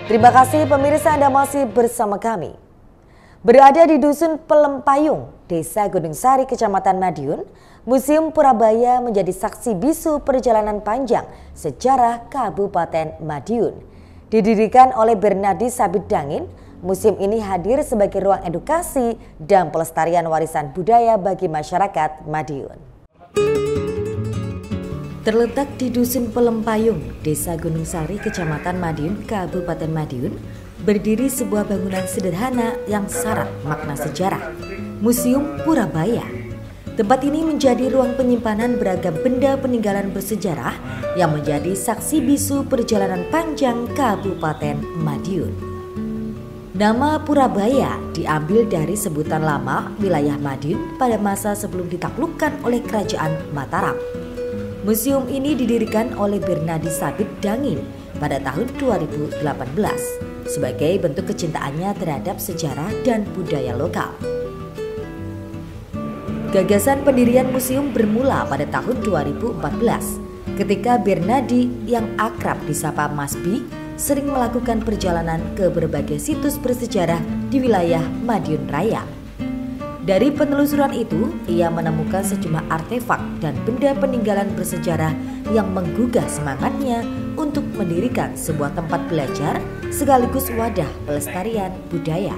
Terima kasih pemirsa, Anda masih bersama kami. Berada di Dusun Pelempayung, Desa Gunung Sari, Kecamatan Madiun, Museum Purabaya menjadi saksi bisu perjalanan panjang sejarah Kabupaten Madiun. Didirikan oleh Bernadi Sabit Dangin, museum ini hadir sebagai ruang edukasi dan pelestarian warisan budaya bagi masyarakat Madiun. Terletak di Dusun Pelempayung, Desa Gunung Sari, Kecamatan Madiun, Kabupaten Madiun, berdiri sebuah bangunan sederhana yang syarat makna sejarah, Museum Purabaya. Tempat ini menjadi ruang penyimpanan beragam benda peninggalan bersejarah yang menjadi saksi bisu perjalanan panjang Kabupaten Madiun. Nama Purabaya diambil dari sebutan lama wilayah Madiun pada masa sebelum ditaklukkan oleh Kerajaan Mataram. Museum ini didirikan oleh Bernadi Sabit Dangin pada tahun 2018 sebagai bentuk kecintaannya terhadap sejarah dan budaya lokal. Gagasan pendirian museum bermula pada tahun 2014 ketika Bernadi yang akrab disapa Mas Bi sering melakukan perjalanan ke berbagai situs bersejarah di wilayah Madiun Raya. Dari penelusuran itu, ia menemukan sejumlah artefak dan benda peninggalan bersejarah yang menggugah semangatnya untuk mendirikan sebuah tempat belajar sekaligus wadah pelestarian budaya.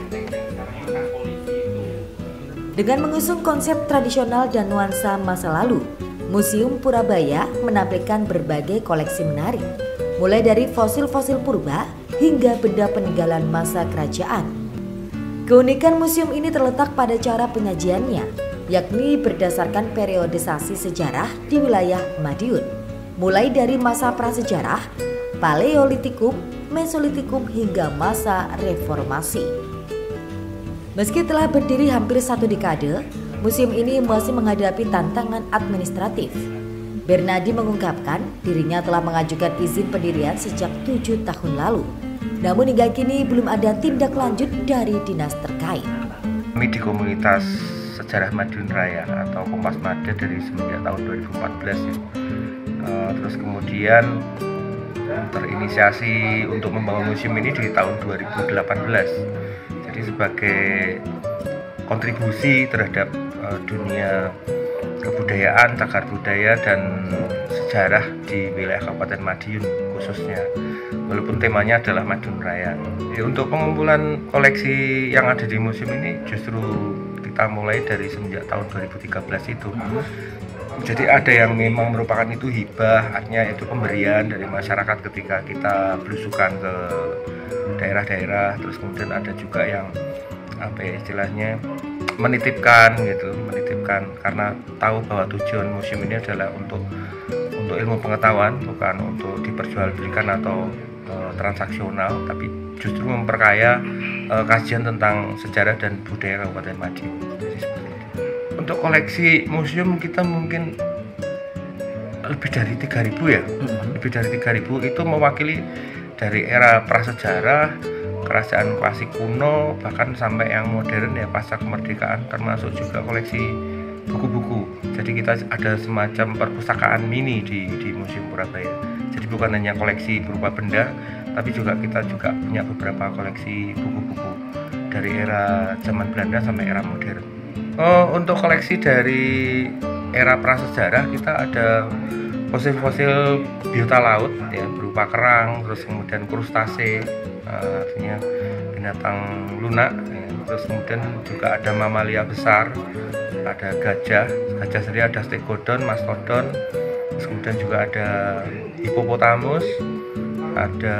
Dengan mengusung konsep tradisional dan nuansa masa lalu, Museum Purabaya menampilkan berbagai koleksi menarik, mulai dari fosil-fosil purba hingga benda peninggalan masa kerajaan. Keunikan museum ini terletak pada cara penyajiannya, yakni berdasarkan periodisasi sejarah di wilayah Madiun, mulai dari masa prasejarah, Paleolitikum, Mesolitikum hingga masa reformasi. Meski telah berdiri hampir 1 dekade, museum ini masih menghadapi tantangan administratif. Bernadi mengungkapkan dirinya telah mengajukan izin pendirian sejak 7 tahun lalu. Namun hingga kini belum ada tindak lanjut dari dinas terkait. Kami di komunitas sejarah Madiun Raya atau Kompas Mada dari semenjak tahun 2014 ya. Terus kemudian terinisiasi untuk membangun museum ini di tahun 2018. Jadi sebagai kontribusi terhadap dunia kebudayaan, cagar budaya dan sejarah di wilayah Kabupaten Madiun khususnya. Walaupun temanya adalah Madiun Raya. Ya, untuk pengumpulan koleksi yang ada di museum ini justru kita mulai dari semenjak tahun 2013 itu. Jadi ada yang memang merupakan itu hibah, artinya itu pemberian dari masyarakat ketika kita belusukan ke daerah-daerah. Terus kemudian ada juga yang istilahnya menitipkan karena tahu bahwa tujuan museum ini adalah untuk ilmu pengetahuan, bukan untuk diperjualbelikan atau transaksional, tapi justru memperkaya kajian tentang sejarah dan budaya Kabupaten Madiun. Untuk koleksi museum kita mungkin lebih dari 3.000 ya. Lebih dari 3.000 itu mewakili dari era prasejarah, kerajaan klasik kuno, bahkan sampai yang modern ya pasca kemerdekaan, termasuk juga koleksi buku-buku. Jadi kita ada semacam perpustakaan mini di Museum Purabaya. Jadi bukan hanya koleksi berupa benda, tapi kita juga punya beberapa koleksi buku-buku dari era zaman Belanda sampai era modern. Untuk koleksi dari era prasejarah kita ada fosil-fosil biota laut ya, berupa kerang, terus kemudian krustase, artinya binatang lunak ya. Terus kemudian juga ada mamalia besar, ada gajah sendiri, ada stegodon, mastodon, terus kemudian juga ada hipopotamus, ada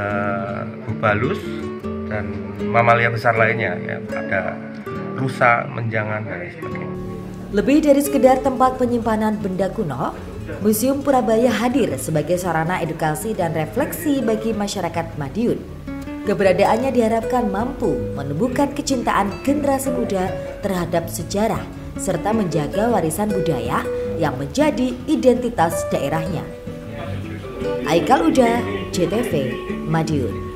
bubalus dan mamalia besar lainnya ya, ada rusa, menjangan dan sebagainya. Lebih dari sekedar tempat penyimpanan benda kuno, Museum Purabaya hadir sebagai sarana edukasi dan refleksi bagi masyarakat Madiun. Keberadaannya diharapkan mampu menumbuhkan kecintaan generasi muda terhadap sejarah serta menjaga warisan budaya yang menjadi identitas daerahnya. Aikal Uda, JTV, Madiun.